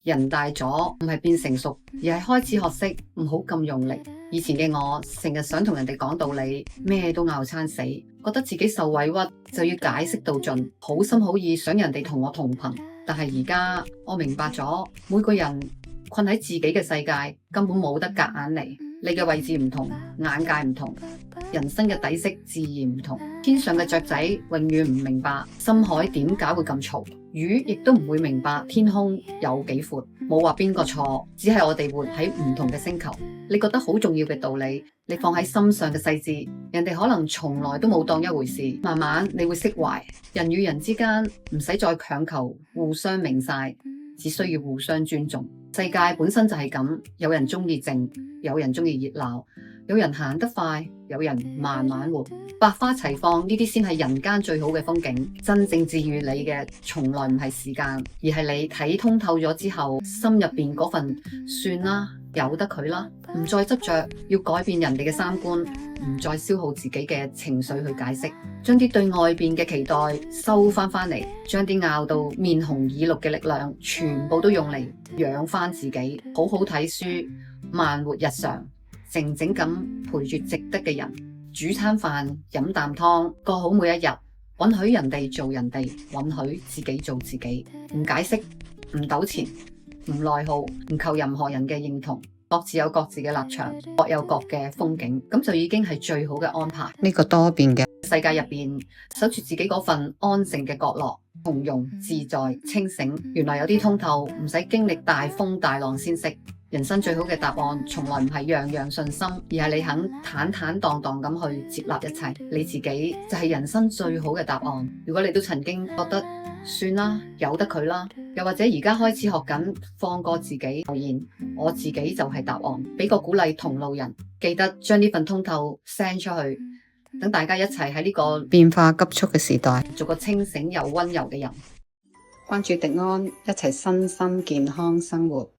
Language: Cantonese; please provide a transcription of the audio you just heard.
人大咗唔係變成熟，而係開始學識唔好咁用力。以前嘅我成日想同人哋講道理，咩都拗餐死，覺得自己受委屈就要解釋到盡，好心好意想人哋同我同頻。但係而家我明白咗，每個人困喺自己嘅世界，根本冇得夾硬嚟。你嘅位置唔同，眼界唔同，人生嘅底色自然唔同。天上嘅雀仔永遠唔明白深海點解會咁嘈，魚亦都唔會明白天空有幾闊。冇話邊個錯，只係我哋活喺唔同嘅星球。你覺得好重要嘅道理，你放喺心上嘅細節，人哋可能從來都冇當一回事。慢慢你會釋懷，人與人之間唔使再強求互相明晒，只需要互相尊重。世界本身就係咁，有人中意靜，有人中意熱鬧，有人行得快，有人慢慢活。百花齊放，呢啲先係人間最好嘅風景。真正治愈你嘅，從來唔係時間，而係你睇通透咗之後，心入邊嗰份算啦，由得佢啦，唔再執着要改變人哋嘅三觀，唔再消耗自己嘅情緒去解釋，將啲對外邊嘅期待收翻嚟，將啲拗到面紅耳綠嘅力量全部都用嚟養翻自己。好好睇書，慢活日常，靜靜咁陪住值得嘅人，煮餐飯，飲啖湯，過好每一日。允許人哋做人哋，允許自己做自己，唔解釋，唔糾纏，唔內耗，唔求任何人嘅認同。各自有各自嘅立場，各有各嘅風景，咁就已經係最好嘅安排。呢個多變嘅世界入邊，守住自己嗰份安靜嘅角落，從容自在清醒。原來有啲通透，唔使經歷大風大浪先識。人生最好嘅答案，從來唔係樣樣順心，而係你肯坦坦蕩蕩咁去接納一切。你自己就係人生最好嘅答案。如果你都曾經覺得算啦，由得佢啦，又或者而家開始學緊放過自己，留言我自己就係答案，俾個鼓勵同路人，記得將呢份通透 send 出去，等大家一齊喺呢個變化急速嘅時代，做個清醒又溫柔嘅人。關注迪安，一齊身心健康生活。